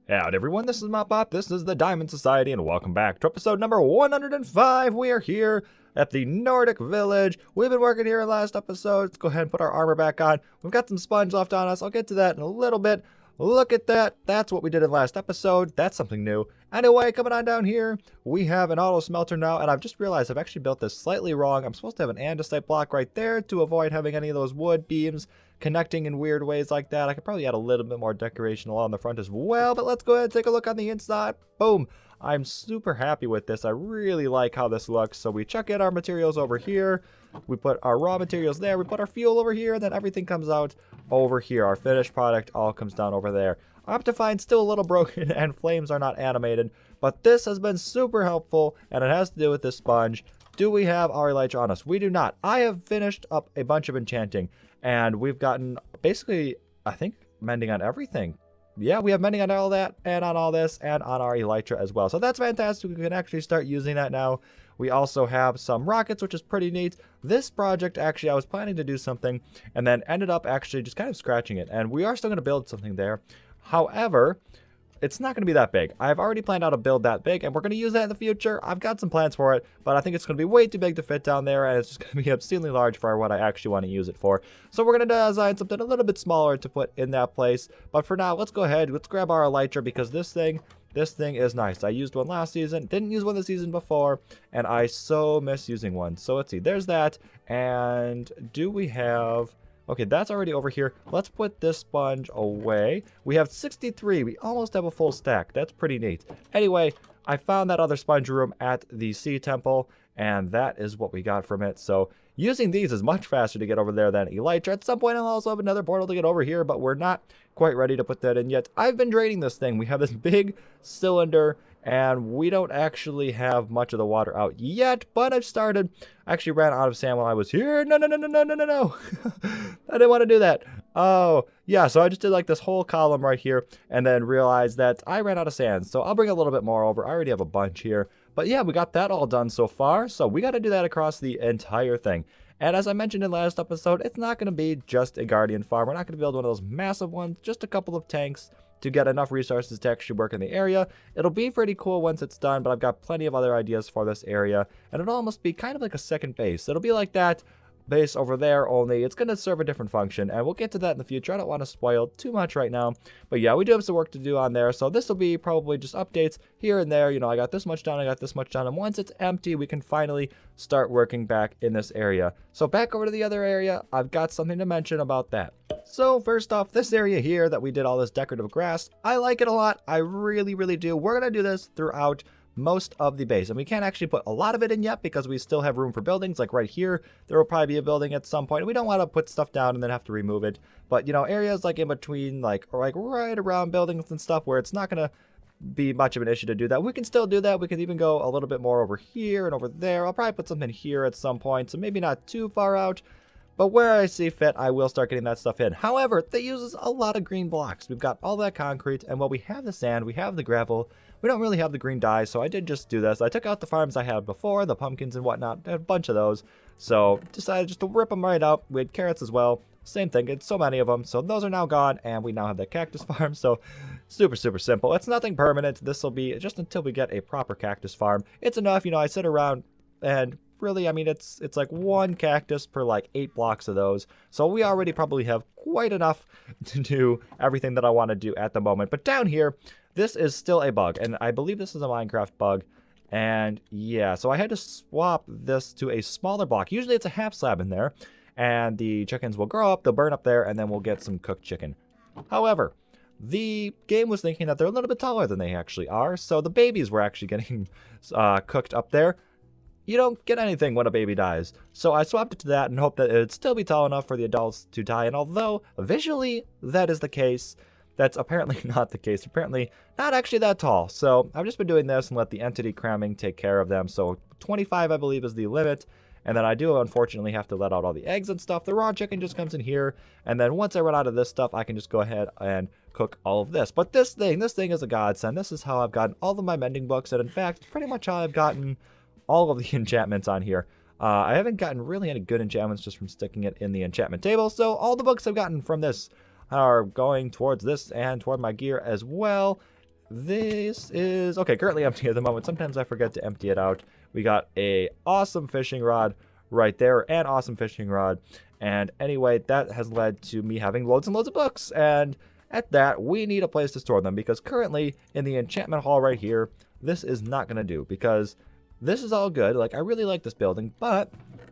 Howdy everyone, this is Mopbop, this is the Diamond Society, and welcome back to episode number 105. We are here at the Nordic Village. We've been working here in the last episode. Let's go ahead and put our armor back on. We've got some sponge left on us. I'll get to that in a little bit. Look at that. That's what we did in the last episode. That's something new. Anyway, coming on down here, we have an auto smelter now, and I've just realized I've actually built this slightly wrong. I'm supposed to have an andesite block right there to avoid having any of those wood beams connecting in weird ways like that. I could probably add a little bit more decoration along the front as well, but let's go ahead and take a look on the inside. Boom. I'm super happy with this. I really like how this looks. So we chuck in our materials over here. We put our raw materials there. We put our fuel over here, and then everything comes out over here. Our finished product all comes down over there. Optifine's still a little broken and flames are not animated, but this has been super helpful, and it has to do with this sponge. Do we have our elytra on us? We do not. I have finished up a bunch of enchanting, and we've gotten basically, I think, mending on everything. Yeah, we have mending on all that, and on all this, and on our elytra as well. So that's fantastic. We can actually start using that now. We also have some rockets, which is pretty neat. This project, actually, I was planning to do something, and then ended up actually just kind of scratching it. And we are still going to build something there. However, it's not going to be that big. I've already planned out to build that big, and we're going to use that in the future. I've got some plans for it, but I think it's going to be way too big to fit down there, and it's just going to be obscenely large for what I actually want to use it for. So we're going to design something a little bit smaller to put in that place. But for now, let's go ahead. Let's grab our elytra, because this thing is nice. I used one last season, didn't use one the season before, and I so miss using one. So let's see. There's that. And do we have... Okay, that's already over here. Let's put this sponge away. We have 63. We almost have a full stack. That's pretty neat. Anyway, I found that other sponge room at the Sea Temple, and that is what we got from it. So using these is much faster to get over there than elytra. At some point, I'll also have another portal to get over here, but we're not quite ready to put that in yet. I've been draining this thing. We have this big cylinder, and we don't actually have much of the water out yet, but I've started. I actually ran out of sand while I was here. No. I didn't want to do that. Oh, yeah, so I just did like this whole column right here, and then realized that I ran out of sand. So I'll bring a little bit more over. I already have a bunch here. But yeah, we got that all done so far. So we got to do that across the entire thing. And as I mentioned in last episode, it's not going to be just a Guardian farm. We're not going to build one of those massive ones, just a couple of tanks to get enough resources to actually work in the area. It'll be pretty cool once it's done, but I've got plenty of other ideas for this area, and it'll almost be kind of like a second base. It'll be like that base over there, only it's going to serve a different function, and we'll get to that in the future. I don't want to spoil too much right now, but yeah, we do have some work to do on there, so this will be probably just updates here and there. You know, I got this much done, I got this much done, and once it's empty, we can finally start working back in this area. So back over to the other area, I've got something to mention about that. So first off, this area here that we did all this decorative grass, I like it a lot. I really do. We're going to do this throughout most of the base, and we can't actually put a lot of it in yet because we still have room for buildings. Like right here, there will probably be a building at some point. We don't want to put stuff down and then have to remove it, but you know, areas like in between, like right around buildings and stuff where it's not going to be much of an issue to do that, we can still do that. We can even go a little bit more over here and over there. I'll probably put something here at some point, so maybe not too far out, but where I see fit, I will start getting that stuff in. However, that uses a lot of green blocks. We've got all that concrete, and while we have the sand, we have the gravel, we don't really have the green dye, so I did just do this. I took out the farms I had before, the pumpkins and whatnot, a bunch of those, so decided just to rip them right out. We had carrots as well, same thing, it's so many of them, so those are now gone, and we now have the cactus farm, so super simple. It's nothing permanent. This will be just until we get a proper cactus farm. It's enough, you know, I sit around and really, I mean, it's like one cactus per like 8 blocks of those. So we already probably have quite enough to do everything that I want to do at the moment. But down here, this is still a bug, and I believe this is a Minecraft bug. And yeah, so I had to swap this to a smaller block. Usually it's a half slab in there, and the chickens will grow up, they'll burn up there, and then we'll get some cooked chicken. However, the game was thinking that they're a little bit taller than they actually are, so the babies were actually getting cooked up there. You don't get anything when a baby dies. So I swapped it to that and hoped that it would still be tall enough for the adults to die. And although visually that is the case, that's apparently not the case. Apparently not actually that tall. So I've just been doing this and let the entity cramming take care of them. So 25, I believe, is the limit. And then I do unfortunately have to let out all the eggs and stuff. The raw chicken just comes in here. And then once I run out of this stuff, I can just go ahead and cook all of this. But this thing is a godsend. This is how I've gotten all of my mending books. And in fact, pretty much how I've gotten all of the enchantments on here. I haven't gotten really any good enchantments just from sticking it in the enchantment table, so all the books I've gotten from this are going towards this and toward my gear as well. this is, okay, currently empty at the moment. Sometimes I forget to empty it out. We got a awesome fishing rod right there, an awesome fishing rod. And anyway, that has led to me having loads and loads of books. And at that, we need a place to store them because currently in the enchantment hall right here, this is not going to do because this is all good. Like, I really like this building, but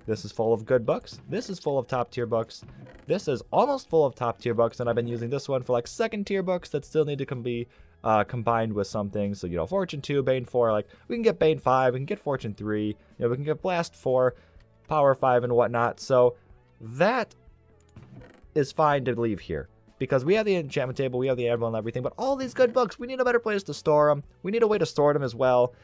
this is full of good books. This is full of top tier books. This is almost full of top tier books, and I've been using this one for like second tier books that still need to be combined with something. So, you know, Fortune 2, Bane 4, like we can get Bane 5, we can get Fortune 3, you know, we can get Blast 4, Power 5 and whatnot. So that is fine to leave here because we have the enchantment table, we have the anvil and everything, but all these good books, we need a better place to store them. We need a way to store them as well.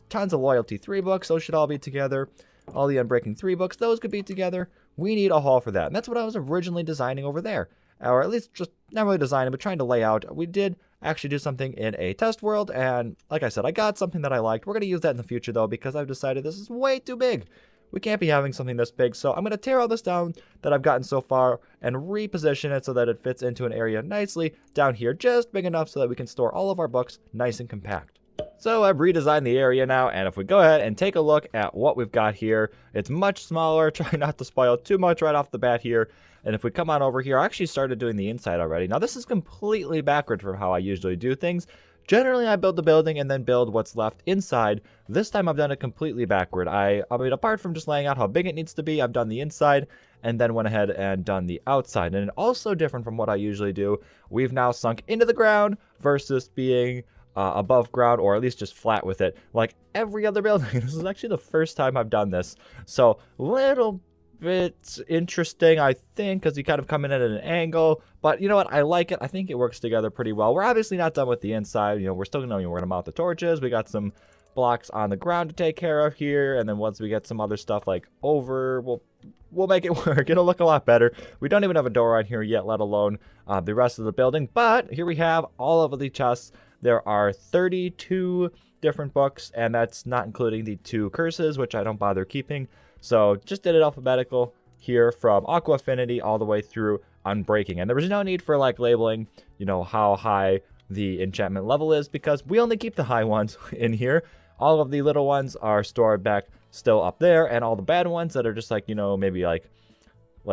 Tons of Loyalty 3 books, those should all be together. All the Unbreaking 3 books, those could be together. We need a hall for that. And that's what I was originally designing over there. Or at least just not really designing, but trying to lay out. We did actually do something in a test world. And like I said, I got something that I liked. We're going to use that in the future, though, because I've decided this is way too big. We can't be having something this big. So I'm going to tear all this down that I've gotten so far and reposition it so that it fits into an area nicely down here, just big enough so that we can store all of our books nice and compact. So I've redesigned the area now, and if we go ahead and take a look at what we've got here, it's much smaller. Try not to spoil too much right off the bat here. And if we come on over here, I actually started doing the inside already. Now this is completely backward from how I usually do things. Generally, I build the building and then build what's left inside. This time I've done it completely backward. I mean, apart from just laying out how big it needs to be, I've done the inside and then went ahead and done the outside. And also different from what I usually do, we've now sunk into the ground versus being above ground, or at least just flat with it like every other building. This is actually the first time I've done this, so little bit interesting, I think, because you kind of come in at an angle, but you know what, I like it. I think it works together pretty well. We're obviously not done with the inside. You know, we're still gonna mount the torches. We got some blocks on the ground to take care of here, and then once we get some other stuff like over, we'll make it work. It'll look a lot better. We don't even have a door on here yet, let alone the rest of the building, but here we have all of the chests. There are 32 different books, and that's not including the 2 curses, which I don't bother keeping. So just did it alphabetical here from Aqua Affinity all the way through Unbreaking. And there was no need for like labeling, you know, how high the enchantment level is because we only keep the high ones in here. All of the little ones are stored back still up there, and all the bad ones that are just like, you know, maybe like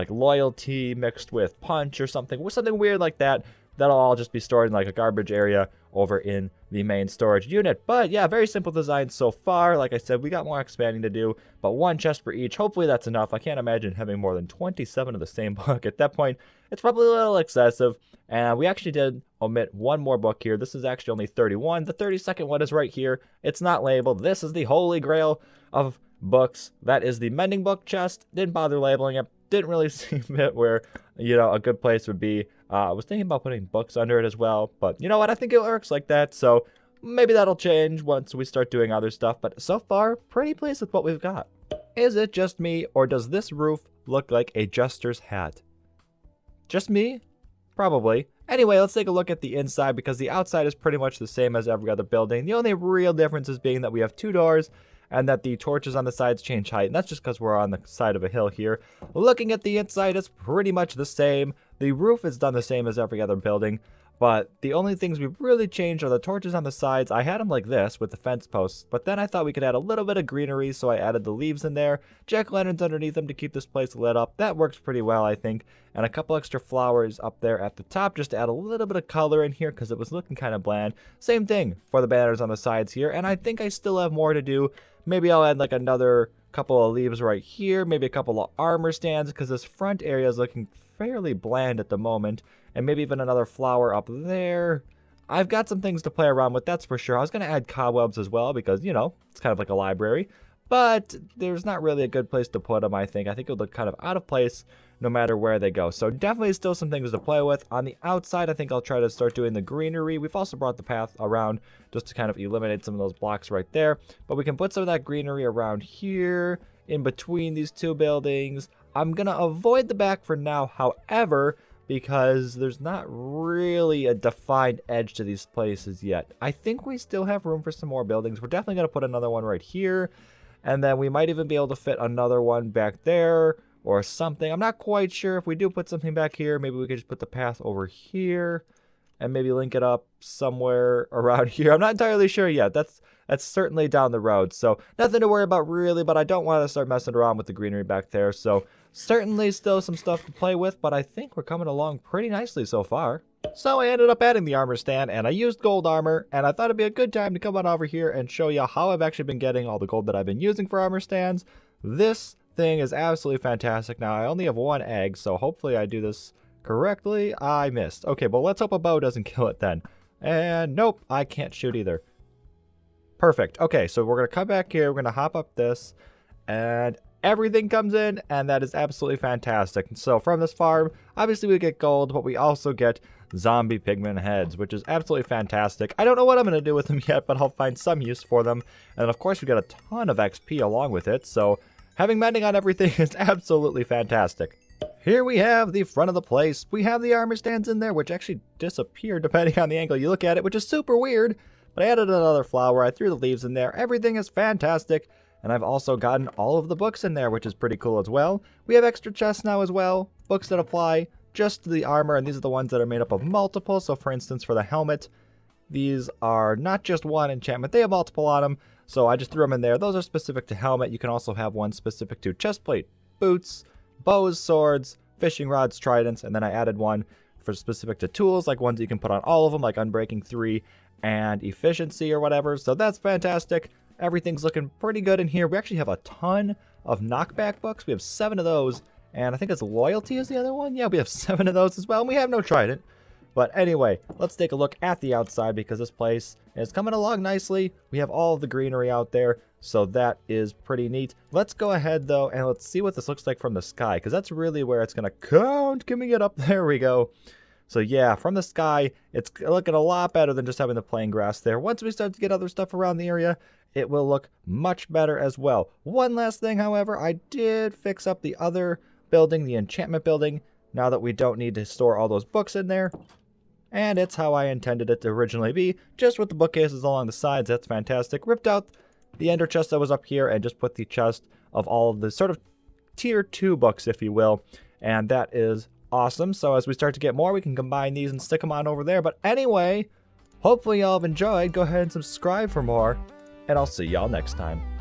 loyalty mixed with punch or something weird like that, that'll all just be stored in like a garbage area over in the main storage unit. But yeah, very simple design so far. Like I said, we got more expanding to do, but 1 chest for each. Hopefully that's enough. I can't imagine having more than 27 of the same book. At that point, it's probably a little excessive. And we actually did omit 1 more book here. This is actually only 31. The 32nd one is right here. It's not labeled. This is the holy grail of books. That is the mending book chest. Didn't bother labeling it. Didn't really see fit where, you know, a good place would be. I was thinking about putting books under it as well, but you know what? I think it works like that, so maybe that'll change once we start doing other stuff, but so far, pretty pleased with what we've got. Is it just me, or does this roof look like a jester's hat? Just me? Probably. Anyway, let's take a look at the inside, because the outside is pretty much the same as every other building. The only real difference is being that we have 2 doors, and that the torches on the sides change height, and that's just because we're on the side of a hill here. Looking at the inside, it's pretty much the same. The roof is done the same as every other building, but the only things we've really changed are the torches on the sides. I had them like this with the fence posts, but then I thought we could add a little bit of greenery, so I added the leaves in there, jack-o'-lanterns underneath them to keep this place lit up. That works pretty well, I think, and a couple extra flowers up there at the top just to add a little bit of color in here because it was looking kind of bland. Same thing for the banners on the sides here, and I think I still have more to do. Maybe I'll add like another couple of leaves right here, maybe a couple of armor stands because this front area is looking fairly bland at the moment, and maybe even another flower up there. I've got some things to play around with, that's for sure. I was going to add cobwebs as well because, you know, it's kind of like a library, but there's not really a good place to put them, I think. I think it would look kind of out of place no matter where they go. So definitely still some things to play with. On the outside, I think I'll try to start doing the greenery. We've also brought the path around just to kind of eliminate some of those blocks right there. But we can put some of that greenery around here in between these 2 buildings. I'm going to avoid the back for now, however, because there's not really a defined edge to these places yet. I think we still have room for some more buildings. We're definitely going to put another one right here, and then we might even be able to fit another one back there or something. I'm not quite sure. If we do put something back here, maybe we could just put the path over here. and maybe link it up somewhere around here. I'm not entirely sure yet. That's certainly down the road. So nothing to worry about really, but I don't want to start messing around with the greenery back there. So certainly still some stuff to play with, but I think we're coming along pretty nicely so far. So I ended up adding the armor stand, and I used gold armor, and I thought it'd be a good time to come on over here and show you how I've actually been getting all the gold that I've been using for armor stands. This thing is absolutely fantastic. Now I only have one egg, so hopefully I do this correctly. I missed. Okay, well, let's hope a bow doesn't kill it then. And nope, I can't shoot either. Perfect. Okay, so we're going to come back here. We're going to hop up this, and everything comes in, and that is absolutely fantastic. So from this farm, obviously we get gold, but we also get zombie pigman heads, which is absolutely fantastic. I don't know what I'm going to do with them yet, but I'll find some use for them. And of course, we got a ton of XP along with it, so having mending on everything is absolutely fantastic. Here we have the front of the place. We have the armor stands in there, which actually disappeared depending on the angle you look at it, which is super weird. But I added another flower. I threw the leaves in there. Everything is fantastic. And I've also gotten all of the books in there, which is pretty cool as well. We have extra chests now as well. Books that apply just to the armor, and these are the ones that are made up of multiple. So for instance, for the helmet, these are not just one enchantment. They have multiple on them. So I just threw them in there. Those are specific to helmet. You can also have one specific to chestplate, boots, bows, swords, fishing rods, tridents, and then I added one for specific to tools, like ones you can put on all of them, like Unbreaking 3 and Efficiency or whatever. So that's fantastic. Everything's looking pretty good in here. We actually have a ton of knockback books. We have 7 of those, and I think it's Loyalty is the other one. Yeah, we have 7 of those as well, and we have no trident. But anyway, let's take a look at the outside because this place is coming along nicely. We have all of the greenery out there, so that is pretty neat. Let's go ahead, though, and let's see what this looks like from the sky, because that's really where it's going to count. Can we get up? There we go. So yeah, from the sky, it's looking a lot better than just having the plain grass there. Once we start to get other stuff around the area, it will look much better as well. One last thing, however, I did fix up the other building, the enchantment building, now that we don't need to store all those books in there. And it's how I intended it to originally be, just with the bookcases along the sides. That's fantastic. Ripped out the ender chest that was up here and just put the chest of all of the sort of tier 2 books, if you will. And that is awesome. So as we start to get more, we can combine these and stick them on over there. But anyway, hopefully y'all have enjoyed. Go ahead and subscribe for more, and I'll see y'all next time.